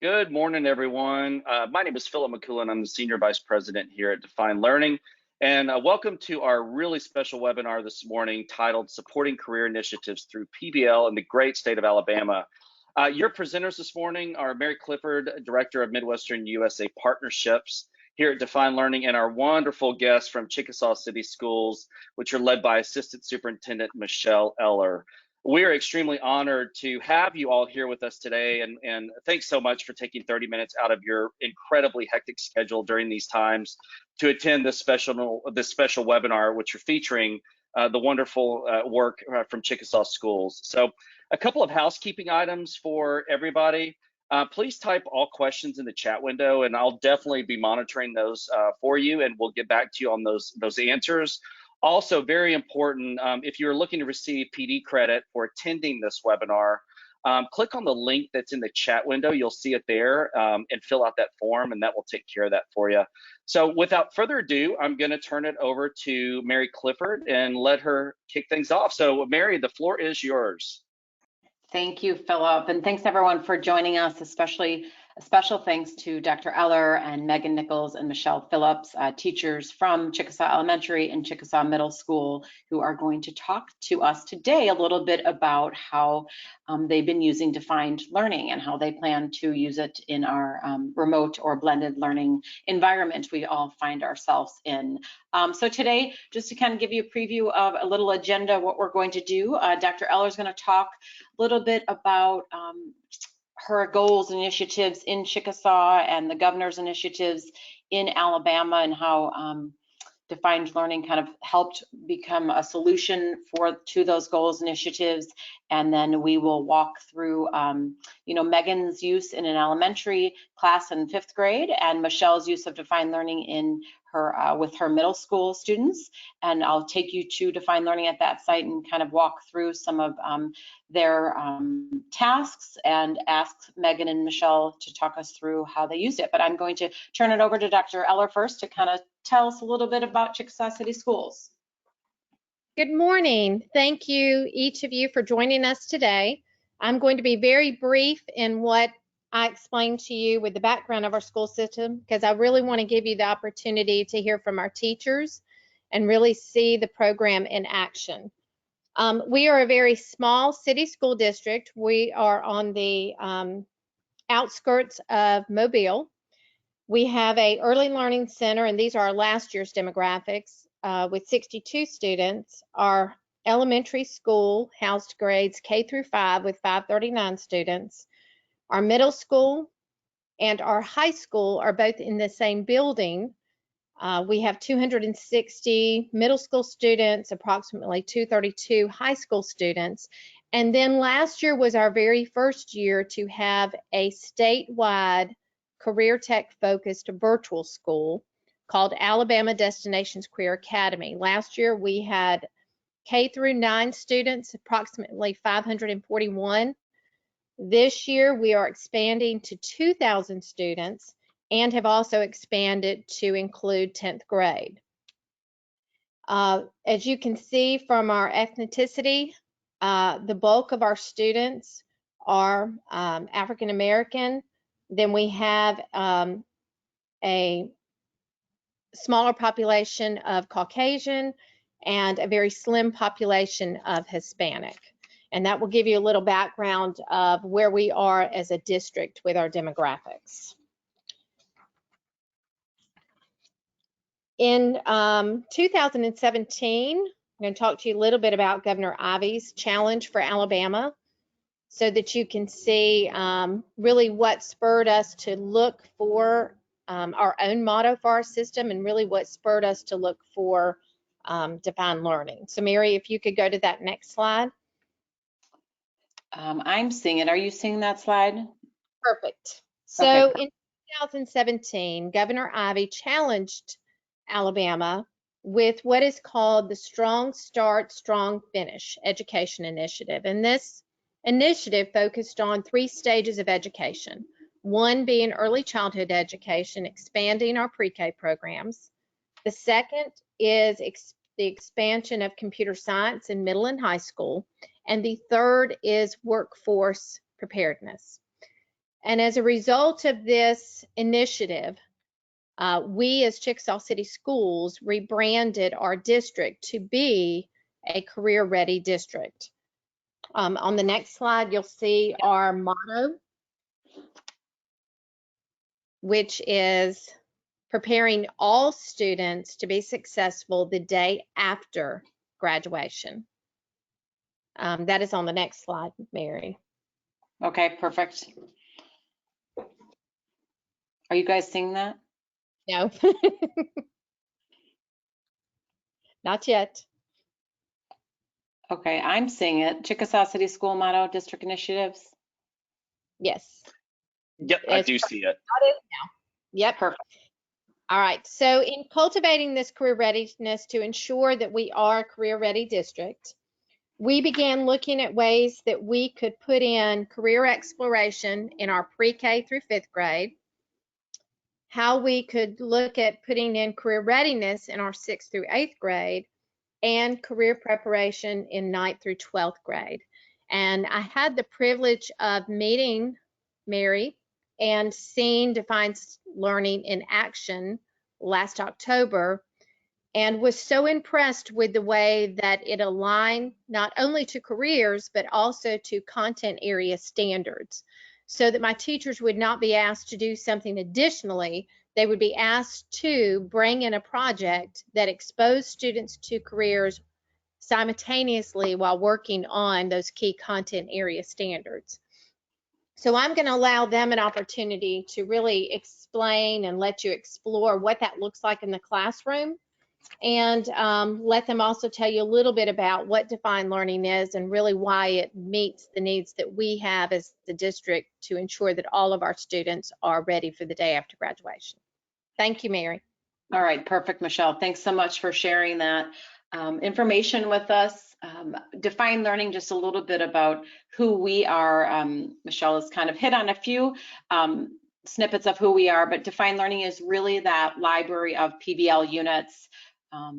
Good morning, everyone. My name is Philip McCoolin. I'm the Senior Vice President here at Define Learning. And welcome to our really special webinar this morning titled Supporting Career Initiatives Through PBL in the Great State of Alabama. Your presenters this morning are Mary Clifford, Director of Midwestern USA Partnerships here at Define Learning, and our wonderful guests from Chickasaw City Schools, which are led by Assistant Superintendent Michelle Eller. We are extremely honored to have you all here with us today, and thanks so much for taking 30 minutes out of your incredibly hectic schedule during these times to attend this special webinar, which are featuring the wonderful work from Chickasaw Schools. So a couple of housekeeping items for everybody. Please type all questions in the chat window, and I'll definitely be monitoring those for you, and we'll get back to you on those answers. Also, very important, if you're looking to receive PD credit for attending this webinar, click on the link that's in the chat window. You'll see it there, and fill out that form, and that will take care of that for you. So without further ado, I'm going to turn it over to Mary Clifford and let her kick things off. So Mary, the floor is yours. Thank you, Philip, and thanks everyone for joining us, especially a special thanks to Dr. Eller and Megan Nichols and Michelle Phillips, teachers from Chickasaw Elementary and Chickasaw Middle School, who are going to talk to us today a little bit about how they've been using defined learning and how they plan to use it in our remote or blended learning environment we all find ourselves in. So today, just to kind of give you a preview of a little agenda, what we're going to do, Dr. Eller is going to talk a little bit about her goals and initiatives in Chickasaw and the governor's initiatives in Alabama, and how defined learning kind of helped become a solution to those goals initiatives. And then we will walk through Megan's use in an elementary class in 5th grade and Michelle's use of defined learning in her with her middle school students. And I'll take you to Define Learning at that site and kind of walk through some of their tasks and ask Megan and Michelle to talk us through how they used it. But I'm going to turn it over to Dr. Eller first to kind of tell us a little bit about Chickasaw City Schools. Good morning. Thank you, each of you, for joining us today. I'm going to be very brief in what I explained to you with the background of our school system, because I really want to give you the opportunity to hear from our teachers and really see the program in action. We are a very small city school district. We are on the outskirts of Mobile. We have a early learning center, and these are our last year's demographics, with 62 students. Our elementary school housed grades K through 5 with 539 students. Our middle school and our high school are both in the same building. We have 260 middle school students, approximately 232 high school students. And then last year was our very first year to have a statewide career tech focused virtual school called Alabama Destinations Career Academy. Last year we had K through 9 students, approximately 541. This year we are expanding to 2,000 students and have also expanded to include 10th grade. As you can see from our ethnicity, the bulk of our students are African American. Then we have a smaller population of Caucasian and a very slim population of Hispanic. And that will give you a little background of where we are as a district with our demographics. In 2017, I'm going to talk to you a little bit about Governor Ivey's challenge for Alabama, so that you can see really what spurred us to look for our own motto for our system, and really what spurred us to look for defined learning. So Mary, if you could go to that next slide. I'm seeing it. Are you seeing that slide? Perfect. So okay. In 2017, Governor Ivey challenged Alabama with what is called the Strong Start, Strong Finish Education Initiative. And this initiative focused on 3 stages of education. One being early childhood education, expanding our pre-K programs. The second is the expansion of computer science in middle and high school. And the third is workforce preparedness. And as a result of this initiative, we as Chickasaw City Schools rebranded our district to be a career-ready district. On the next slide, you'll see our motto, which is preparing all students to be successful the day after graduation. That is on the next slide, Mary. Okay, perfect. Are you guys seeing that? No, not yet. Okay, I'm seeing it. Chickasaw City School Motto, District Initiatives. Yes. Yep, I do see it. Yep. Perfect. All right. So in cultivating this career readiness to ensure that we are a career ready district, we began looking at ways that we could put in career exploration in our pre-K through 5th grade, how we could look at putting in career readiness in our 6th through 8th grade, and career preparation in 9th through 12th grade. And I had the privilege of meeting Mary and seeing Defined Learning in action last October, and was so impressed with the way that it aligned not only to careers, but also to content area standards, so that my teachers would not be asked to do something additionally. They would be asked to bring in a project that exposed students to careers simultaneously while working on those key content area standards. So I'm going to allow them an opportunity to really explain and let you explore what that looks like in the classroom, and let them also tell you a little bit about what Defined Learning is and really why it meets the needs that we have as the district to ensure that all of our students are ready for the day after graduation. Thank you, Mary. All right, perfect, Michelle. Thanks so much for sharing that information with us. Defined Learning, just a little bit about who we are. Michelle has kind of hit on a few snippets of who we are, but Defined Learning is really that library of PBL units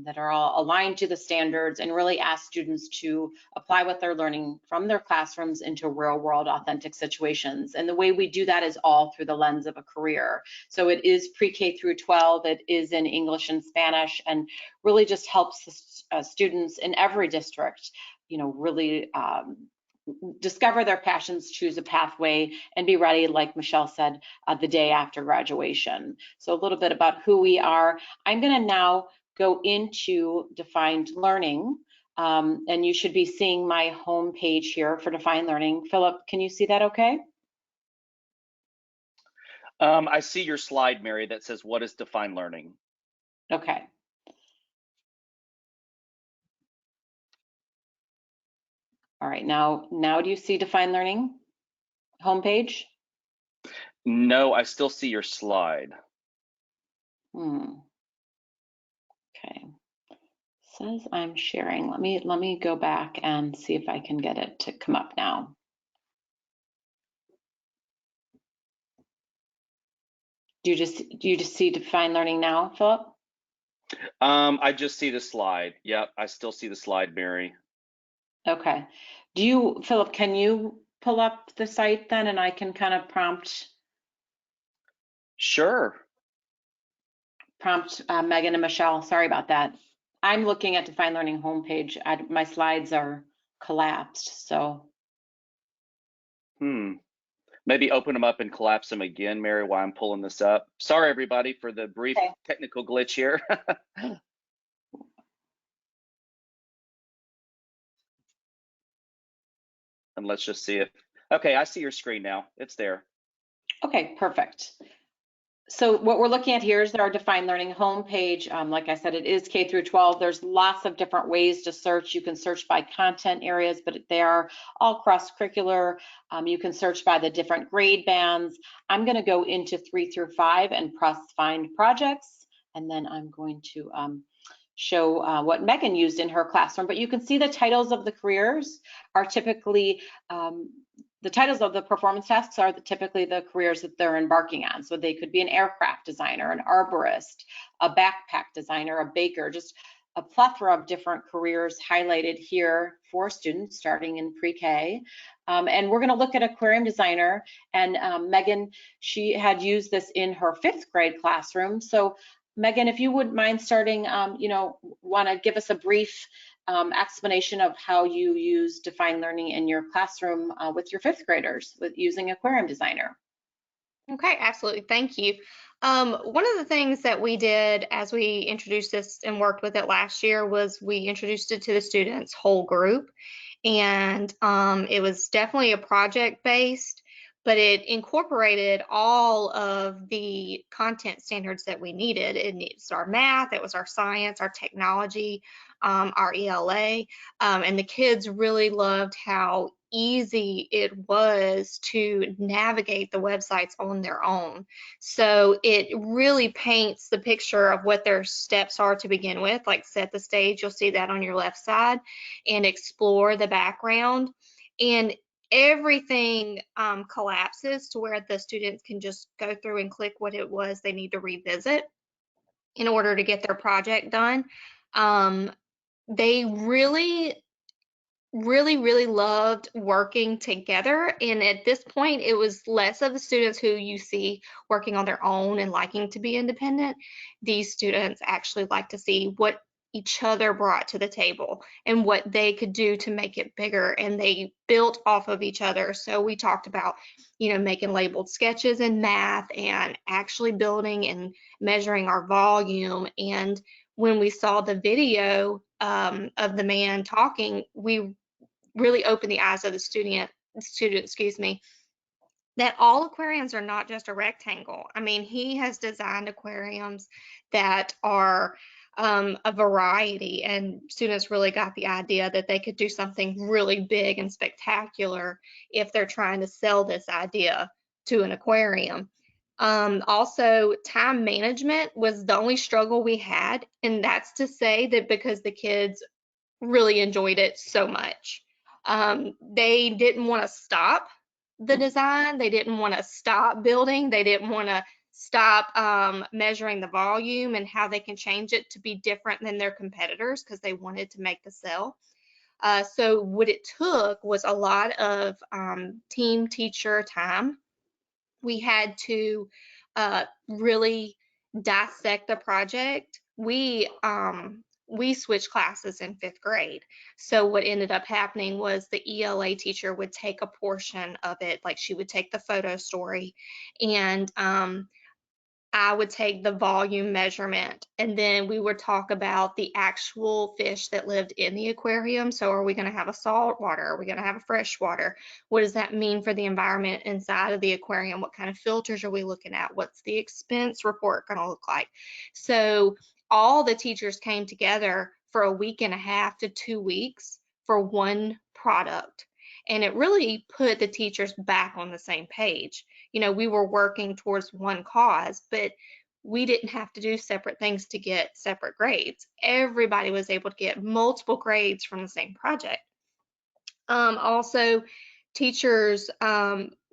that are all aligned to the standards and really ask students to apply what they're learning from their classrooms into real world authentic situations. And the way we do that is all through the lens of a career. So it is pre-K through 12, it is in English and Spanish, and really just helps students in every district, you know, really discover their passions, choose a pathway, and be ready, like Michelle said, the day after graduation. So a little bit about who we are. I'm gonna now go into Defined Learning, and you should be seeing my home page here for Defined Learning. Philip, can you see that okay? I see your slide, Mary, that says, what is Defined Learning? Okay. All right, now do you see Defined Learning homepage? No, I still see your slide. Okay. Says I'm sharing. Let me go back and see if I can get it to come up now. Do you just see Defined Learning now, Philip? I just see the slide. Yep, I still see the slide, Mary. Okay. Do you, Philip, can you pull up the site then and I can kind of prompt Sure. Megan and Michelle? Sorry about that. I'm looking at Defined Learning homepage. My slides are collapsed, so. Maybe open them up and collapse them again, Mary, while I'm pulling this up. Sorry, everybody, for the brief technical glitch here. And let's just see if, okay, I see your screen now. It's there. Okay, perfect. So what we're looking at here is our Defined Learning homepage. Like I said, it is K through 12. There's lots of different ways to search. You can search by content areas, but they are all cross-curricular. You can search by the different grade bands. I'm going to go into 3 through 5 and press Find Projects, and then I'm going to show what Megan used in her classroom. But you can see the titles of the careers are typically the titles of the performance tasks are typically the careers that they're embarking on. So they could be an aircraft designer, an arborist, a backpack designer, a baker, just a plethora of different careers highlighted here for students starting in pre-K. And we're going to look at aquarium designer. And Megan, she had used this in her 5th grade classroom. So Megan, if you wouldn't mind starting, want to give us a brief explanation of how you use defined learning in your classroom with your 5th graders with using aquarium designer. Okay, absolutely. Thank you. One of the things that we did as we introduced this and worked with it last year was we introduced it to the students' whole group. And it was definitely a project-based, but it incorporated all of the content standards that we needed. It's our math, it was our science, our technology, our ELA, and the kids really loved how easy it was to navigate the websites on their own. So it really paints the picture of what their steps are to begin with, like set the stage, you'll see that on your left side, and explore the background. And everything collapses to where the students can just go through and click what it was they need to revisit in order to get their project done. They really loved working together. And at this point, it was less of the students who you see working on their own and liking to be independent. These students actually like to see what each other brought to the table and what they could do to make it bigger. And they built off of each other. So we talked about, making labeled sketches in math and actually building and measuring our volume. And when we saw the video of the man talking, we really opened the eyes of the student, that all aquariums are not just a rectangle. I mean, he has designed aquariums that are a variety, and students really got the idea that they could do something really big and spectacular if they're trying to sell this idea to an aquarium. Also, time management was the only struggle we had, and that's to say that because the kids really enjoyed it so much. They didn't want to stop the design. They didn't want to stop building. They didn't want to stop measuring the volume and how they can change it to be different than their competitors because they wanted to make the sale. So what it took was a lot of team teacher time. We had to really dissect the project. We switched classes in 5th grade. So what ended up happening was the ELA teacher would take a portion of it, like she would take the photo story, and I would take the volume measurement, and then we would talk about the actual fish that lived in the aquarium. So are we going to have a salt water? Are we going to have a fresh water? What does that mean for the environment inside of the aquarium? What kind of filters are we looking at? What's the expense report going to look like? So all the teachers came together for a week and a half to 2 weeks for one product. And it really put the teachers back on the same page. We were working towards one cause, but we didn't have to do separate things to get separate grades. Everybody was able to get multiple grades from the same project. Also, teachers,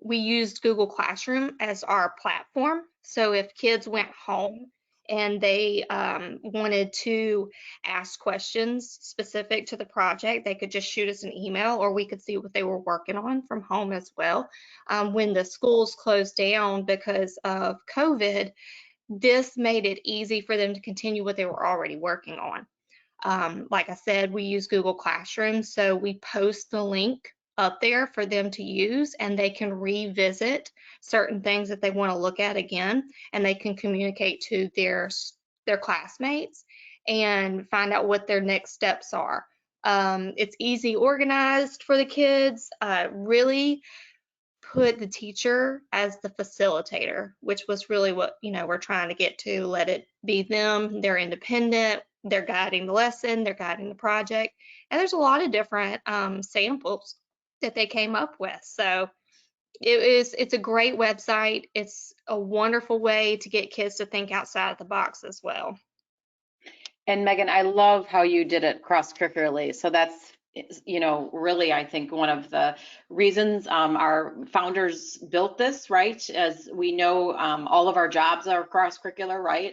we used Google Classroom as our platform. So if kids went home and they wanted to ask questions specific to the project, they could just shoot us an email, or we could see what they were working on from home as well. When the schools closed down because of COVID, this made it easy for them to continue what they were already working on. Like I said, we use Google Classroom, so we post the link up there for them to use, and they can revisit certain things that they want to look at again, and they can communicate to their classmates and find out what their next steps are. It's easy organized for the kids, really put the teacher as the facilitator, which was really what we're trying to get to. Let it be them. They're independent. They're guiding the lesson. They're guiding the project. And there's a lot of different samples that they came up with. So it's a great website. It's a wonderful way to get kids to think outside of the box as well. And Megan, I love how you did it cross-curricularly. So that's really, I think one of the reasons our founders built this, right? As we know, all of our jobs are cross-curricular, right?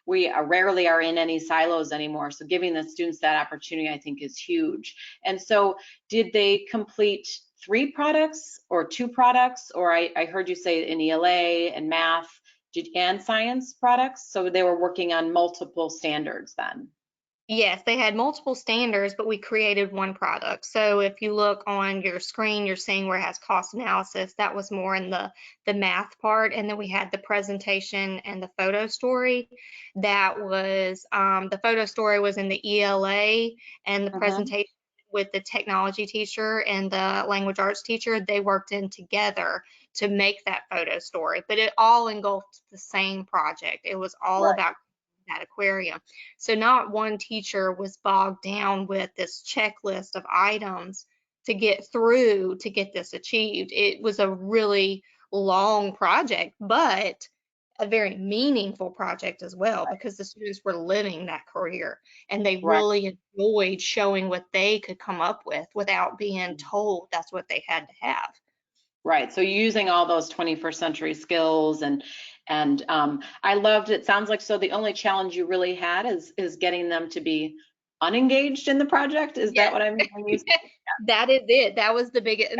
We rarely are in any silos anymore. So giving the students that opportunity, I think, is huge. And so did they complete 3 products or 2 products? Or I heard you say in ELA and math and science products. So they were working on multiple standards then. Yes, they had multiple standards, but we created one product. So if you look on your screen, you're seeing where it has cost analysis. That was more in the math part. And then we had the presentation and the photo story. That was, the photo story was in the ELA, and the presentation with the technology teacher and the language arts teacher, they worked in together to make that photo story. But it all engulfed the same project. It was all Right. about that aquarium. So not one teacher was bogged down with this checklist of items to get through to get this achieved. It was a really long project, but a very meaningful project as well, because the students were living that career and they Right. really enjoyed showing what they could come up with without being told that's what they had to have. Right. So using all those 21st century skills and I loved it. Sounds like so the only challenge you really had is getting them to be unengaged in the project. Is that Yes. what I'm hearing you say? That is it. That was the biggest,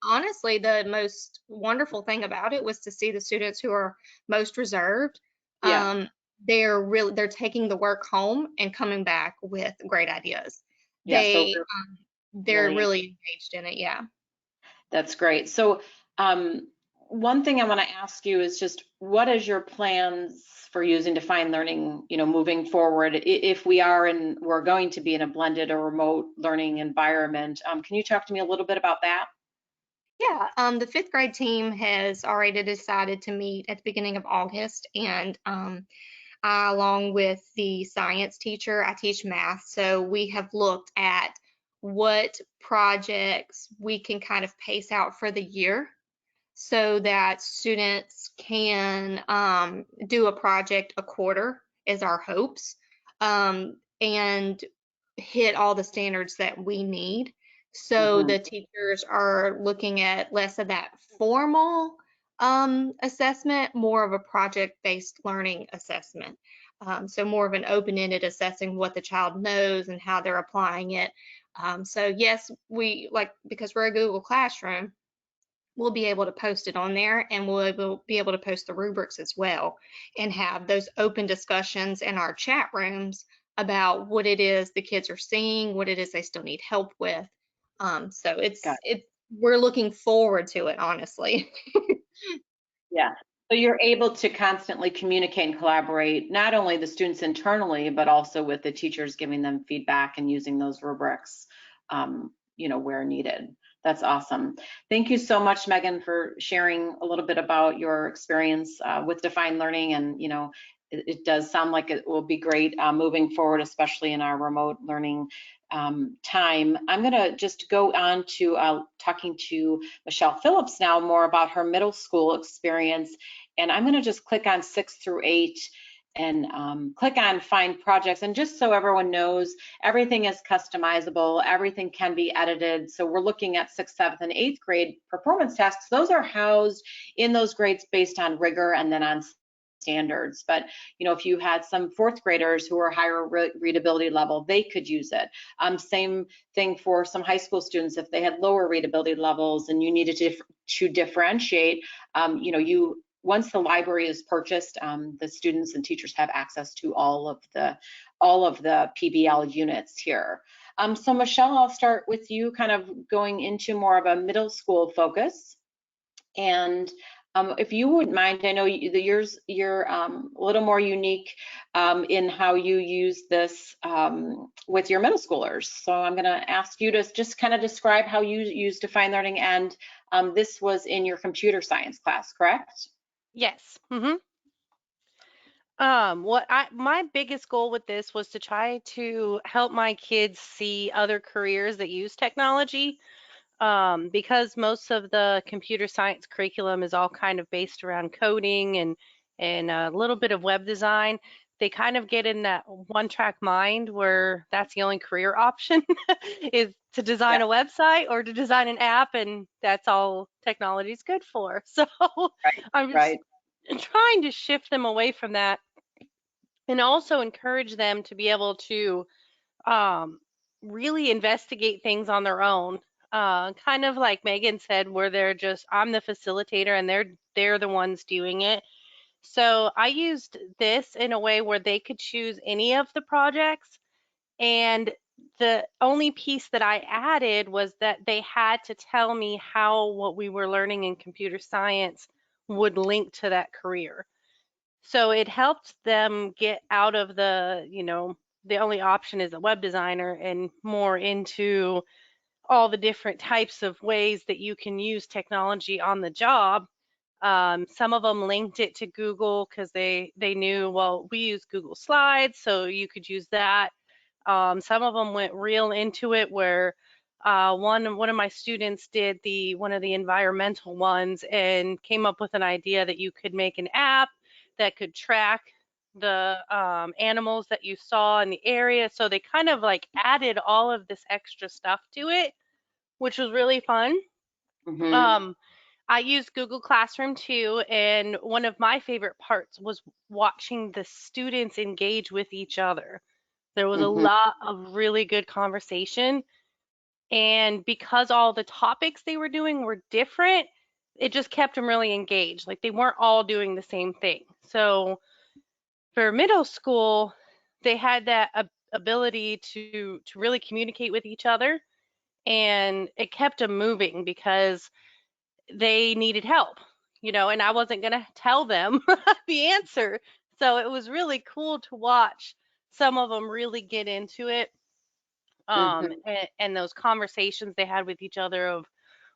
honestly, the most wonderful thing about it was to see the students who are most reserved. Yeah. They're taking the work home and coming back with great ideas. Yeah. So They're really engaged in it. Yeah. that's great. So one thing I want to ask you is just what is your plans for using defined learning, moving forward if we're going to be in a blended or remote learning environment? Can you talk to me a little bit about that? Yeah, the 5th grade team has already decided to meet at the beginning of August, and I, along with the science teacher, I teach math, so we have looked at what projects we can kind of pace out for the year so that students can do a project a quarter is our hopes, and hit all the standards that we need. So the teachers are looking at less of that formal assessment, more of a project-based learning assessment. So more of an open-ended assessing what the child knows and how they're applying it. So yes, because we're a Google Classroom, we'll be able to post it on there, and we'll be able to post the rubrics as well and have those open discussions in our chat rooms about what it is the kids are seeing, what it is they still need help with. So we're looking forward to it, honestly. Yeah. So you're able to constantly communicate and collaborate, not only the students internally, but also with the teachers, giving them feedback and using those rubrics, where needed. That's awesome. Thank you so much, Megan, for sharing a little bit about your experience with defined learning. And, it does sound like it will be great moving forward, especially in our remote learning time. I'm going to just go on to talking to Michelle Phillips now more about her middle school experience. And I'm going to just click on 6 through 8 and click on find projects. And just so everyone knows, everything is customizable, everything can be edited. So we're looking at 6th, 7th, and 8th grade performance tasks. Those are housed in those grades based on rigor and then on standards. But if you had some 4th graders who are higher readability level, they could use it. Same thing for some high school students. If they had lower readability levels and you needed to differentiate, once the library is purchased, the students and teachers have access to all of the PBL units here. So Michelle, I'll start with you, kind of going into more of a middle school focus. And if you wouldn't mind, I know you're a little more unique in how you use this with your middle schoolers. So I'm going to ask you to just kind of describe how you use defined learning, and this was in your computer science class, correct? Yes. My biggest goal with this was to try to help my kids see other careers that use technology. Because most of the computer science curriculum is all kind of based around coding and a little bit of web design. they kind of get in that one-track mind where that's the only career option is to design a website or to design an app, and that's all technology is good for. So I'm just Right. trying to shift them away from that and also encourage them to be able to um, really investigate things on their own. Kind of like Megan said, where they're just, I'm the facilitator and they're the ones doing it. So I used this in a way where they could choose any of the projects. And the only piece that I added was that they had to tell me how what we were learning in computer science would link to that career. So it helped them get out of the only option is a web designer and more into all the different types of ways that you can use technology on the job. Some of them linked it to Google because they knew, well, we use Google Slides, so you could use that. Some of them went real into it where one of my students did one of the environmental ones and came up with an idea that you could make an app that could track the animals that you saw in the area. So they kind of like added all of this extra stuff to it, which was really fun. Mm-hmm. I used Google Classroom too, and one of my favorite parts was watching the students engage with each other. There was a Mm-hmm. lot of really good conversation, and because all the topics they were doing were different, it just kept them really engaged. Like they weren't all doing the same thing. So for middle school, they had that ability to really communicate with each other, and it kept them moving because they needed help, and I wasn't going to tell them the answer. So it was really cool to watch some of them really get into it. Mm-hmm. And those conversations they had with each other of,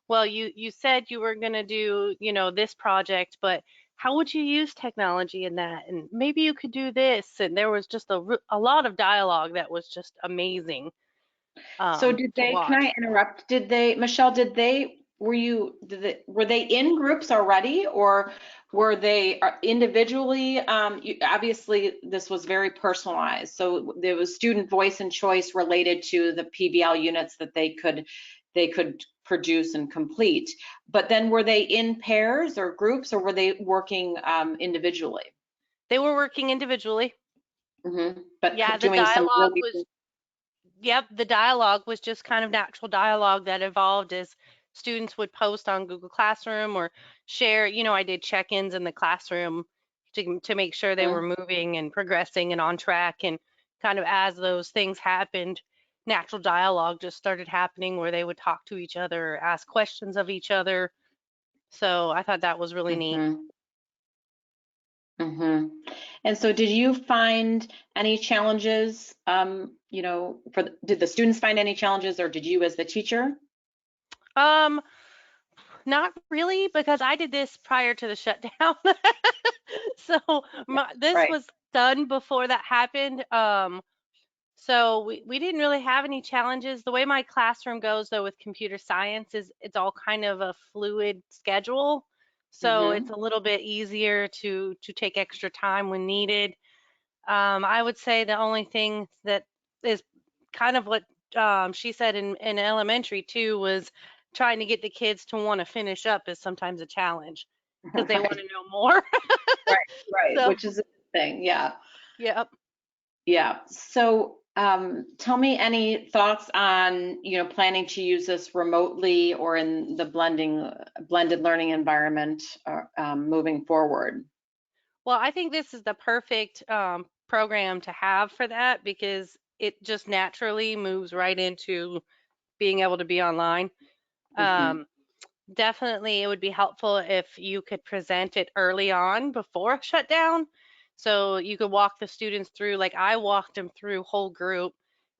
well, you said you were going to do, this project, but how would you use technology in that? And maybe you could do this. And there was just a lot of dialogue that was just amazing So did to they, can watch. I interrupt? Did they, Michelle, were they in groups already, or were they individually? Obviously this was very personalized. So there was student voice and choice related to the PBL units that they could produce and complete. But then were they in pairs or groups, or were they working individually? They were working individually. But Yeah, the doing some dialogue really, was Yep, the dialogue was just kind of natural dialogue that evolved as students would post on Google Classroom or share. I did check-ins in the classroom to make sure they were moving and progressing and on track. And kind of as those things happened, natural dialogue just started happening where they would talk to each other, ask questions of each other. So I thought that was really neat. Mhm. Mm-hmm. And so did you find any challenges, did the students find any challenges, or did you as the teacher? Um, Not really, because I did this prior to the shutdown. So this Right. was done before that happened. So we didn't really have any challenges. The way my classroom goes though with computer science is it's all kind of a fluid schedule. So Mm-hmm. it's a little bit easier to take extra time when needed. I would say the only thing that is kind of what she said in elementary too was trying to get the kids to want to finish up is sometimes a challenge because they want Right, to know more. right, right, So, which is a good thing. Yeah. yeah. Yeah. So tell me any thoughts on, planning to use this remotely or in the blended learning environment moving forward. Well, I think this is the perfect program to have for that because it just naturally moves right into being able to be online. Mm-hmm. Um, Definitely, it would be helpful if you could present it early on before shutdown. So you could walk the students through, like I walked them through whole group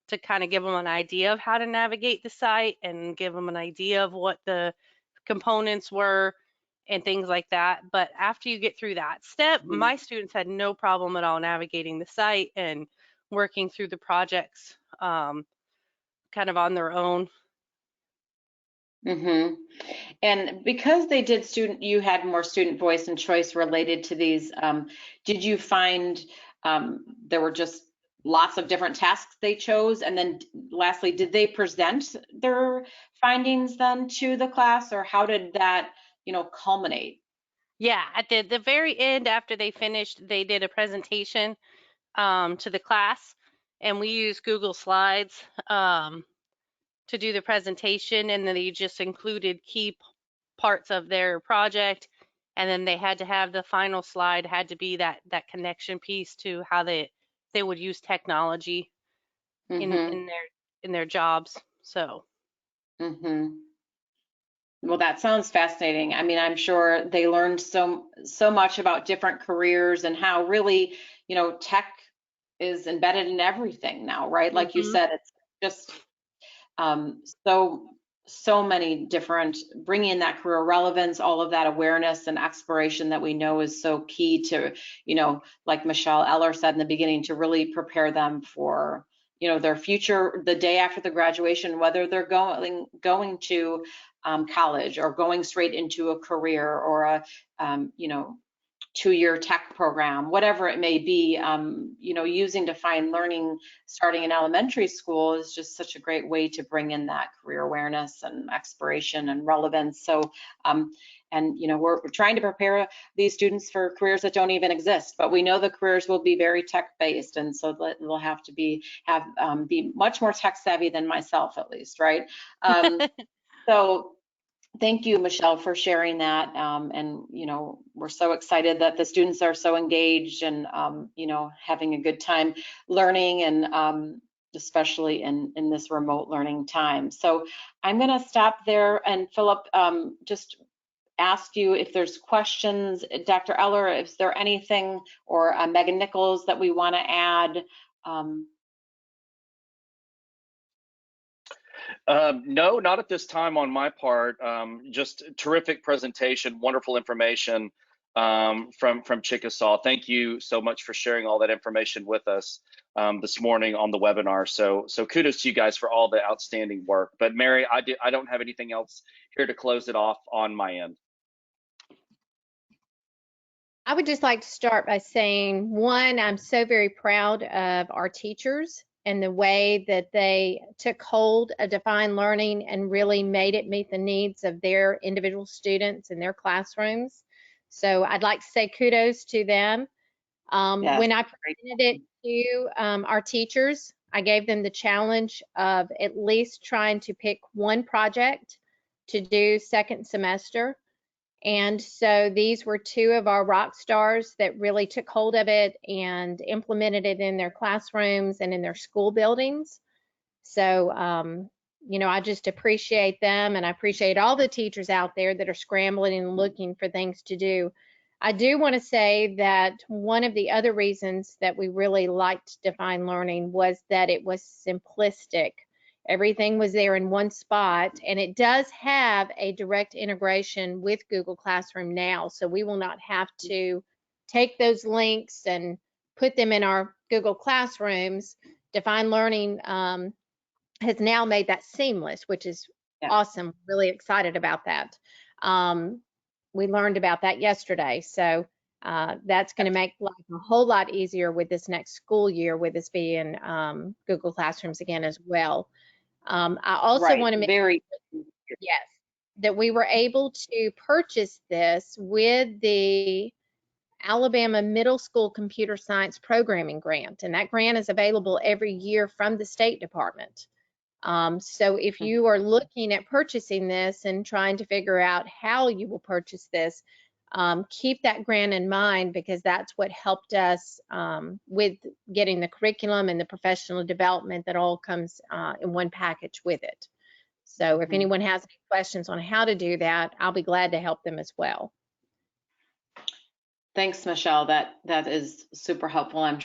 to kind of give them an idea of how to navigate the site and give them an idea of what the components were and things like that. But after you get through that step, my students had no problem at all navigating the site and working through the projects kind of on their own. Mm-hmm. And because you had more student voice and choice related to these, did you find there were just lots of different tasks they chose? And then lastly, did they present their findings then to the class, or how did that, culminate? Yeah, at the very end, after they finished, they did a presentation to the class, and we used Google Slides to do the presentation, and then they just included key parts of their project, and then they had to have the final slide had to be that connection piece to how they would use technology in their jobs. So Well, that sounds fascinating. I mean, I'm sure they learned so much about different careers and how really, tech is embedded in everything now, right? Like you said, it's just so many different, bringing in that career relevance, all of that awareness and exploration that we know is so key to, like Michelle Eller said in the beginning, to really prepare them for, their future, the day after the graduation, whether they're going to college or going straight into a career or a, 2-year tech program, whatever it may be. Using defined learning starting in elementary school is just such a great way to bring in that career awareness and exploration and relevance. So, we're trying to prepare these students for careers that don't even exist, but we know the careers will be very tech-based, and so they'll have to be much more tech savvy than myself, at least, right? So thank you, Michelle, for sharing that. And, we're so excited that the students are so engaged and, having a good time learning, and especially in this remote learning time. So I'm going to stop there, and Philip, just ask you if there's questions. Dr. Eller, is there anything, or Megan Nichols, that we want to add? No, not at this time on my part. Just terrific presentation, wonderful information from Chickasaw. Thank you so much for sharing all that information with us this morning on the webinar. So kudos to you guys for all the outstanding work. But Mary, I don't have anything else here to close it off on my end. I would just like to start by saying, one, I'm so very proud of our teachers and the way that they took hold of defined learning and really made it meet the needs of their individual students in their classrooms. So I'd like to say kudos to them. Yes. When I presented it to our teachers, I gave them the challenge of at least trying to pick one project to do second semester. And so these were 2 of our rock stars that really took hold of it and implemented it in their classrooms and in their school buildings. So, I just appreciate them, and I appreciate all the teachers out there that are scrambling and looking for things to do. I do want to say that one of the other reasons that we really liked Defined Learning was that it was simplistic. Everything was there in one spot, and it does have a direct integration with Google Classroom now, so we will not have to take those links and put them in our Google Classrooms. Defined Learning has now made that seamless, which is awesome. Really excited about that. We learned about that yesterday, so that's going to make life a whole lot easier with this next school year, with this being Google Classrooms again as well. I also want to make that we were able to purchase this with the Alabama Middle School Computer Science Programming Grant, and that grant is available every year from the State Department. So if you are looking at purchasing this and trying to figure out how you will purchase this, keep that grant in mind, because that's what helped us with getting the curriculum and the professional development that all comes in one package with it. So if anyone has any questions on how to do that, I'll be glad to help them as well. Thanks, Michelle. That is super helpful, I'm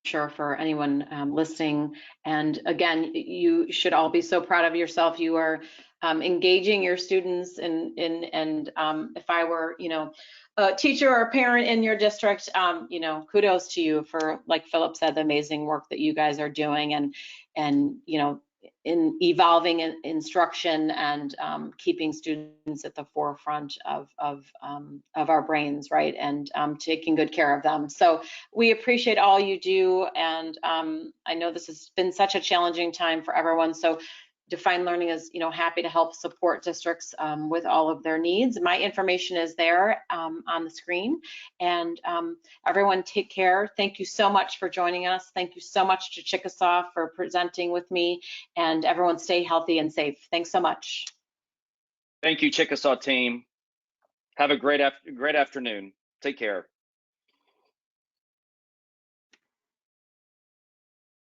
sure, for anyone listening. And again, you should all be so proud of yourself. You are engaging your students, and if I were, a teacher or a parent in your district, kudos to you for, like Philip said, the amazing work that you guys are doing, and in evolving instruction and keeping students at the forefront of our brains, right? And taking good care of them. So we appreciate all you do. And I know this has been such a challenging time for everyone. So Define Learning is, happy to help support districts with all of their needs. My information is there on the screen. And everyone take care. Thank you so much for joining us. Thank you so much to Chickasaw for presenting with me, and everyone stay healthy and safe. Thanks so much. Thank you, Chickasaw team. Have a great afternoon. Take care.